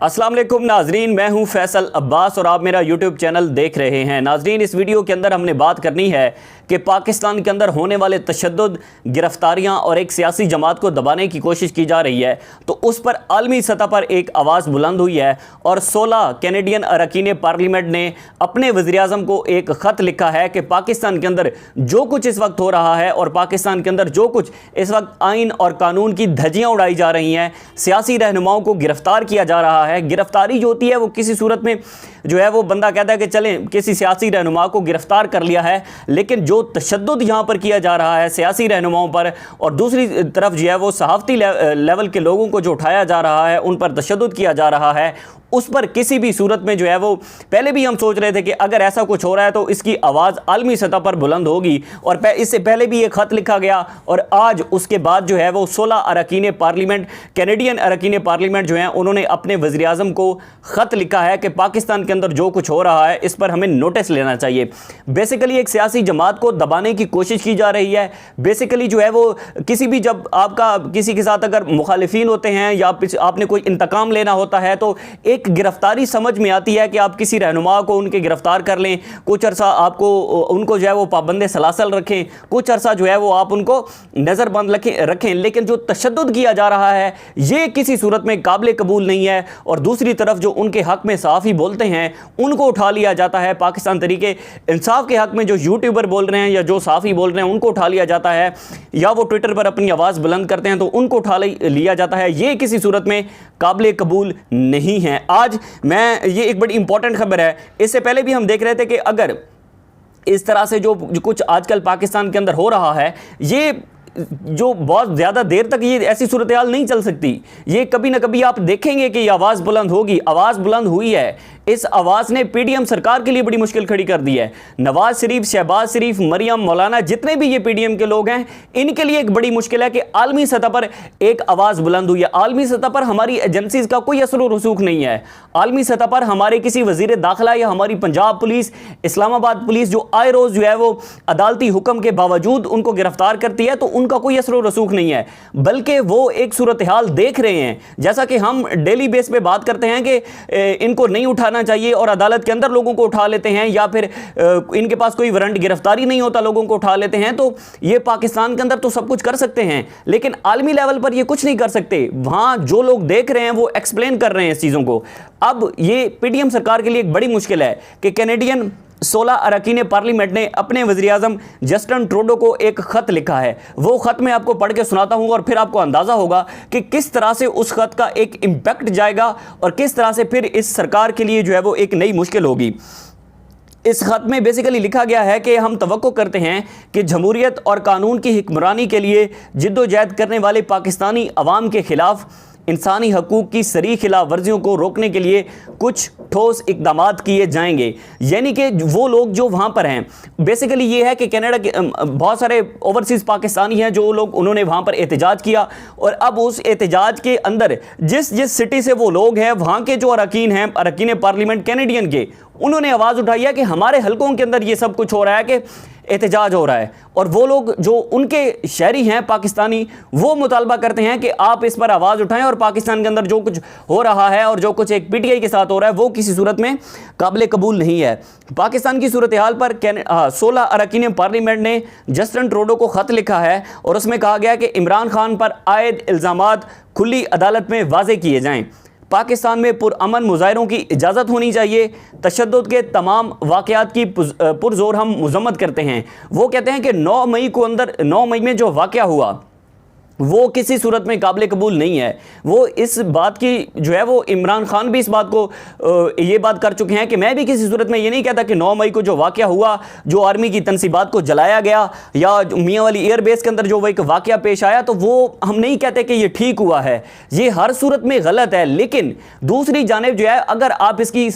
अस्सलाम वालेकुम नाजरीन, मैं हूं फैसल अब्बास और आप मेरा यूट्यूब चैनल देख रहे हैं। नाजरीन, इस वीडियो के अंदर हमने बात करनी है कि पाकिस्तान के अंदर होने वाले तशद्दुद, गिरफ्तारियां और एक सियासी जमात को दबाने की कोशिश की जा रही है, तो उस पर आलमी सतह पर एक आवाज़ बुलंद हुई है और 16 कैनेडियन अरकान पार्लियामेंट ने अपने वज़ीर-ए-आज़म को एक ख़त लिखा है कि पाकिस्तान के अंदर जो कुछ इस वक्त हो रहा है और पाकिस्तान के अंदर जो कुछ इस वक्त आइन और कानून की धज्जियाँ उड़ाई जा रही हैं, सियासी रहनुमाओं को गिरफ्तार किया जा रहा है। गिरफ्तारी जो होती है वो किसी सूरत में जो है वो बंदा कहता है कि चलें किसी सियासी रहनुमा को गिरफ्तार कर लिया है, लेकिन जो तशद्दुद यहाँ पर किया जा रहा है सियासी रहनुमाओं पर और दूसरी तरफ जो है वो सहाफ़ती लेवल के लोगों को जो उठाया जा रहा है, उन पर तशद्दुद किया जा रहा है, उस पर किसी भी सूरत में जो है वो पहले भी हम सोच रहे थे कि अगर ऐसा कुछ हो रहा है तो इसकी आवाज़ आलमी सतह पर बुलंद होगी। और इससे पहले भी ये ख़त लिखा गया और आज उसके बाद जो है वो 16 अरकान पार्लियामेंट, कैनेडियन अरकान पार्लियामेंट जो हैं उन्होंने अपने वज़ीर-ए-आज़म को ख़त लिखा है कि पाकिस्तान के अंदर जो कुछ हो रहा है इस पर हमें नोटिस लेना चाहिए। बेसिकली एक सियासी जमात को दबाने की कोशिश की जा रही है। बेसिकली जो है वो किसी भी, जब आपका किसी के साथ अगर मुखालिफिन होते हैं या आपने कोई इंतकाम लेना होता है तो एक गिरफ्तारी समझ में आती है कि आप किसी रहनुमा को उनके गिरफ्तार कर लें, कुछ अरसा आपको उनको जो है वो पाबंदे सलासल रखें, कुछ अरसा जो है वो आप उनको नज़रबंद रखें। लेकिन जो तशद्दुद किया जा रहा है ये किसी सूरत में काबिल कबूल नहीं है। और दूसरी तरफ जो उनके हक़ में सहाफ़ी बोलते हैं उनको उठा लिया जाता है। पाकिस्तान तरीके इंसाफ के हक़ में जो यूट्यूबर बोल रहे हैं या जो सहाफ़ी बोल रहे हैं उनको उठा लिया जाता है, या वो ट्विटर पर अपनी आवाज़ बुलंद करते हैं तो उनको उठा लिया जाता है। ये किसी सूरत में काबिल कबूल नहीं है। आज ये एक बड़ी इंपॉर्टेंट खबर है। इससे पहले भी हम देख रहे थे कि अगर इस तरह से जो कुछ आजकल पाकिस्तान के अंदर हो रहा है, ये जो बहुत ज़्यादा देर तक ये ऐसी सूरत हाल नहीं चल सकती। ये कभी ना कभी आप देखेंगे कि ये आवाज़ बुलंद होगी। आवाज़ बुलंद हुई है। इस आवाज़ ने पीडीएम सरकार के लिए बड़ी मुश्किल खड़ी कर दी है। नवाज शरीफ, शहबाज शरीफ, मरियम, मौलाना, जितने भी ये पीडीएम के लोग हैं, इनके लिए एक बड़ी मुश्किल है कि आलमी सतह पर एक आवाज़ बुलंद हुई है। आलमी सतह पर हमारी एजेंसीज़ का कोई असर और रसूख नहीं है। आलमी सतह पर हमारे किसी वज़ीर दाखिला या हमारी पंजाब पुलिस, इस्लामाबाद पुलिस जो आए रोज़ जो है वो अदालती हुक्म के बावजूद उनको गिरफ्तार करती है, तो उनका कोई असर और रसूख नहीं है, बल्कि वो एक सूरत हाल देख रहे हैं। जैसा कि हम डेली बेस पे बात करते हैं कि इनको नहीं उठाना चाहिए और अदालत के अंदर लोगों को उठा लेते हैं, या फिर इनके पास कोई वारंट गिरफ्तारी नहीं होता, लोगों को उठा लेते हैं। तो ये पाकिस्तान के अंदर तो सब कुछ कर सकते हैं, लेकिन आलमी लेवल पर ये कुछ नहीं कर सकते। वहां जो लोग देख रहे हैं वो एक्सप्लेन कर रहे हैं इस चीज़ों को। अब ये पीडीएम सरकार के लिए एक बड़ी मुश्किल है कि कैनेडियन 16 अरकान पार्लियामेंट ने अपने वज़ीर-ए-आज़म जस्टिन ट्रूडो को एक ख़त लिखा है। वो ख़त मैं आपको पढ़ के सुनाता हूँ और फिर आपको अंदाज़ा होगा कि किस तरह से उस ख़त का एक इम्पैक्ट जाएगा और किस तरह से फिर इस सरकार के लिए जो है वो एक नई मुश्किल होगी। इस ख़त में बेसिकली लिखा गया है कि हम तवक्को करते हैं कि जमहूरियत और कानून की हुक्मरानी के लिए जिद्दोजहद करने वाले पाकिस्तानी अवाम के ख़िलाफ़ इंसानी हकूक़ की सरी खिलाफ वर्जियों को रोकने के लिए कुछ ठोस इक़दामात किए जाएंगे। यानी कि वो लोग जो वहाँ पर हैं, बेसिकली ये है कि कनाडा के बहुत सारे ओवरसीज़ पाकिस्तानी हैं जो लोग, उन्होंने वहाँ पर एहतजाज किया और अब उस एहतजाज के अंदर जिस सिटी से वो लोग हैं, वहाँ के जो अरकान हैं, अरकान पार्लियामेंट कैनेडियन के, उन्होंने आवाज़ उठाई है कि हमारे हलकों के अंदर ये सब कुछ हो रहा है, कि एहतजाज हो रहा है। और वो लोग जो उनके शहरी हैं पाकिस्तानी, वो मुतालबा करते हैं कि आप इस पर आवाज़ उठाएं और पाकिस्तान के अंदर जो कुछ हो रहा है और जो कुछ एक पीटीआई के साथ हो रहा है वो किसी सूरत में काबिल कबूल नहीं है। पाकिस्तान की सूरत हाल पर 16 अरकान पार्लियामेंट ने जस्टिन ट्रूडो को ख़त लिखा है और उसमें कहा गया कि इमरान खान पर आयद इल्ज़ामात खुली अदालत में वाज़े किए जाएँ। पाकिस्तान में पुरअमन मुजाहरों की इजाज़त होनी चाहिए। तशद्दुद के तमाम वाक़यात की पुरज़ोर हम मज़म्मत करते हैं। वो कहते हैं कि 9 मई में जो वाक़या हुआ वो किसी सूरत में काबिल कबूल नहीं है। वो इस बात की जो है वो इमरान खान भी इस बात को ये बात कर चुके हैं कि मैं भी किसी सूरत में ये नहीं कहता कि 9 मई को जो वाक़या हुआ, जो आर्मी की तनसीबात को जलाया गया या मियाँ वाली एयरबेस के अंदर जो एक वाक़या पेश आया, तो वो हम नहीं कहते कि ये ठीक हुआ है। ये हर सूरत में गलत है। लेकिन दूसरी जानिब जो है, अगर आप इसकी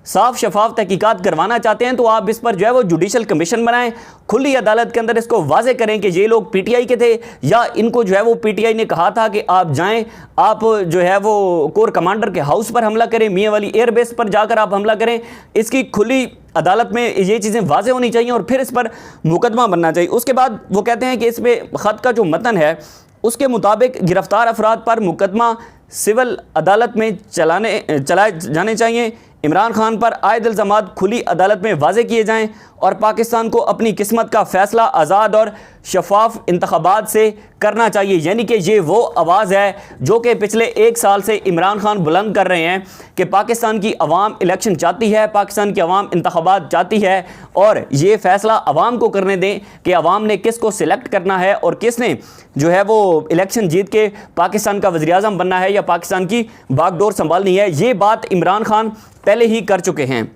साफ शफाफ तहकीकात करवाना चाहते हैं तो आप इस पर जो है वो जुडिशल कमीशन बनाएं, खुली अदालत के अंदर इसको वाजे करें कि ये लोग पीटीआई के थे, या इनको जो है वो पीटीआई ने कहा था कि आप जाएं, आप जो है वो कोर कमांडर के हाउस पर हमला करें, मियाँ वाली एयरबेस पर जाकर आप हमला करें। इसकी खुली अदालत में ये चीज़ें वाजे होनी चाहिए और फिर इस पर मुकदमा बनना चाहिए। उसके बाद वो कहते हैं कि इस पर ख़त का जो मतन है उसके मुताबिक गिरफ्तार अफराद पर मुकदमा सिविल अदालत में चलाए जाने चाहिए। इमरान खान पर आयद इल्ज़ामात खुली अदालत में वाज़े किए जाएं और पाकिस्तान को अपनी किस्मत का फ़ैसला आज़ाद और शफाफ इंतखाबात से करना चाहिए। यानी कि ये वो आवाज़ है जो कि पिछले 1 साल से इमरान खान बुलंद कर रहे हैं कि पाकिस्तान की अवाम इलेक्शन चाहती है, पाकिस्तान की अवाम इंतखाबात चाहती है और ये फ़ैसला अवाम को करने दें कि अवाम ने किस को सिलेक्ट करना है और किसने जो है वो इलेक्शन जीत के पाकिस्तान का वज़ीर-ए-आज़म बनना है या पाकिस्तान की बागडोर संभालनी है। ये बात इमरान खान पहले ही कर चुके हैं।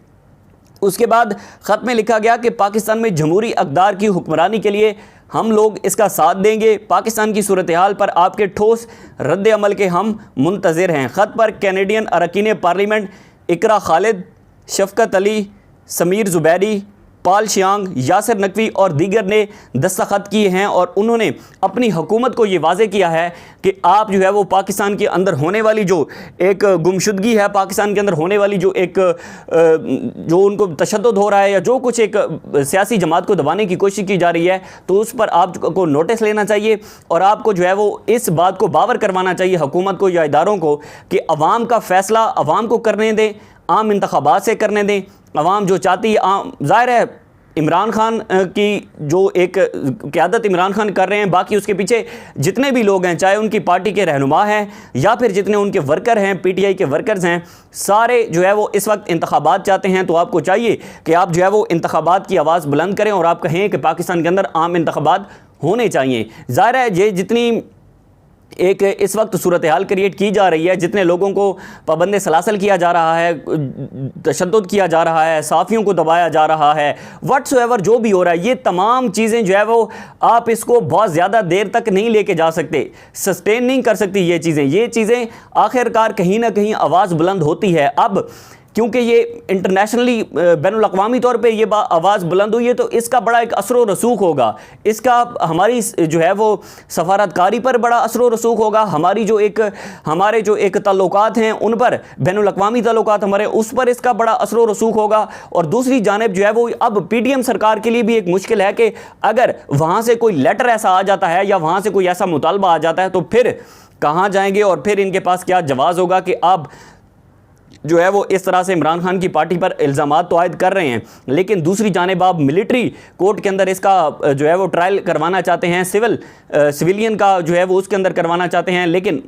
उसके बाद ख़त में लिखा गया कि पाकिस्तान में जमहूरी अक़दार की हुक्मरानी के लिए हम लोग इसका साथ देंगे। पाकिस्तान की सूरत हाल पर आपके ठोस रद्द अमल के हम मुंतज़िर हैं। ख़त पर कैनेडियन अरकान पार्लियामेंट इकरा खालिद, शफ़कत अली, समीर ज़ुबैरी, पाल शियांग, यासिर नकवी और दीगर ने दस्तखत किए हैं और उन्होंने अपनी हुकूमत को ये वाज़े किया है कि आप जो है वो पाकिस्तान के अंदर होने वाली जो एक गुमशुदगी है, पाकिस्तान के अंदर होने वाली जो एक जो उनको तशद्दुद हो रहा है या जो कुछ एक सियासी जमात को दबाने की कोशिश की जा रही है, तो उस पर आपको नोटिस लेना चाहिए और आपको जो है वो इस बात को बावर करवाना चाहिए हुकूमत को या इदारों को कि अवाम का फ़ैसला अवाम को करने दें, आम इंतखाबात से करने दें। अवाम जो चाहती है, ज़ाहिर है इमरान खान की जो एक क़यादत इमरान खान कर रहे हैं, बाकी उसके पीछे जितने भी लोग हैं, चाहे उनकी पार्टी के रहनुमा हैं या फिर जितने उनके वर्कर हैं, पीटीआई के वर्कर्स हैं, सारे जो है वो इस वक्त इंतखाबात चाहते हैं। तो आपको चाहिए कि आप जो है वो इंतखाबात की आवाज़ बुलंद करें और आप कहें कि पाकिस्तान के अंदर आम इंतखाबात होने चाहिए। ज़ाहिर है ये जितनी एक इस वक्त सूरत हाल क्रिएट की जा रही है, जितने लोगों को पाबंद सलासल किया जा रहा है, तशद्दुद किया जा रहा है, साफ़ियों को दबाया जा रहा है, व्हाट्सएवर जो भी हो रहा है, ये तमाम चीज़ें जो है वो आप इसको बहुत ज़्यादा देर तक नहीं लेके जा सकते, सस्टेन नहीं कर सकती ये चीज़ें आखिरकार कहीं ना कहीं आवाज़ बुलंद होती है। अब क्योंकि ये इंटरनेशनली बैनुल-अक़वामी तौर पे ये आवाज़ बुलंद हुई है तो इसका बड़ा एक असर व रसूख होगा, इसका हमारी जो है वो सफारतकारी पर बड़ा असर व रसूख होगा, हमारे जो एक ताल्लुकात हैं उन पर, बैनुल-अक़वामी ताल्लुकात हमारे, उस पर इसका बड़ा असर व रसूख होगा। और दूसरी जानिब जो है वो अब पीटीएम सरकार के लिए भी एक मुश्किल है कि अगर वहाँ से कोई लेटर ऐसा आ जाता है या वहाँ से कोई ऐसा मुतालबा आ जाता है तो फिर कहाँ जाएंगे और फिर इनके पास क्या जवाब होगा कि आप जो है वो इस तरह से इमरान खान की पार्टी पर इल्ज़ामात तो आयद कर रहे हैं, लेकिन दूसरी जानिब आप मिलिट्री कोर्ट के अंदर इसका जो है वो ट्रायल करवाना चाहते हैं, सिविलियन का जो है वो उसके अंदर करवाना चाहते हैं, लेकिन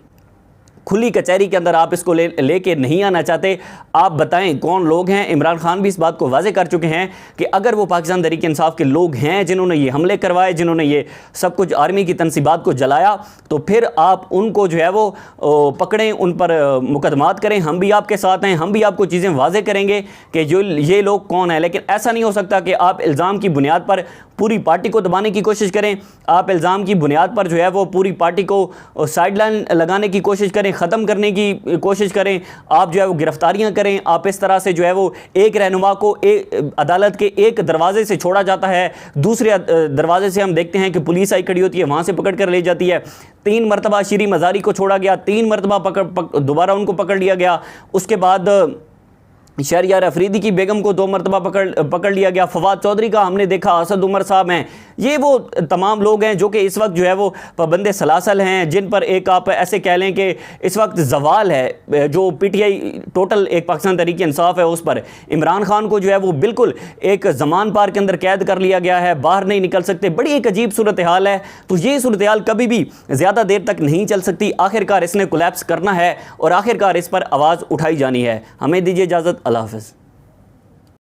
खुली कचहरी के अंदर आप इसको लेके नहीं आना चाहते। आप बताएं कौन लोग हैं। इमरान खान भी इस बात को वाज़े कर चुके हैं कि अगर वो पाकिस्तान तहरीक इंसाफ के लोग हैं जिन्होंने ये हमले करवाए, जिन्होंने ये सब कुछ आर्मी की तनसीबात को जलाया, तो फिर आप उनको जो है वो पकड़ें, उन पर मुकदमात करें। हम भी आपके साथ हैं, हम भी आपको चीज़ें वाज़े करेंगे कि जो ये लोग कौन है। लेकिन ऐसा नहीं हो सकता कि आप इल्ज़ाम की बुनियाद पर पूरी पार्टी को दबाने की कोशिश करें, आप इल्ज़ाम की बुनियाद पर जो है वो पूरी पार्टी को साइडलाइन लगाने की कोशिश करें, ख़त्म करने की कोशिश करें, आप जो है वो गिरफ्तारियां करें। आप इस तरह से जो है वो एक रहनुमा को अदालत के एक दरवाजे से छोड़ा जाता है, दूसरे दरवाजे से हम देखते हैं कि पुलिस आई खड़ी होती है, वहाँ से पकड़ कर ले जाती है। 3 मरतबा शीरी मज़ारी को छोड़ा गया, 3 मरतबा दोबारा उनको पकड़ लिया गया। उसके बाद शहरयार अफरीदी की बेगम को 2 मरतबा पकड़ लिया गया। फवाद चौधरी का हमने देखा, असद उमर साहब हैं, ये वो तमाम लोग हैं जो कि इस वक्त जो है वो पाबंद सलासल हैं, जिन पर एक आप ऐसे कह लें कि इस वक्त जवाल है। जो पीटीआई टोटल एक पाकिस्तान तहरीक इंसाफ है, उस पर इमरान खान को जो है वो बिल्कुल एक ज़मान पार के अंदर कैद कर लिया गया है, बाहर नहीं निकल सकते। बड़ी एक अजीब सूरत हाल है। तो ये सूरत हाल कभी भी ज़्यादा देर तक नहीं चल सकती। आखिरकार इसने कोलैप्स करना है और आखिरकार इस पर आवाज़ उठाई जानी है। हमें दीजिए इजाज़त। अल्लाह हाफ़िज़।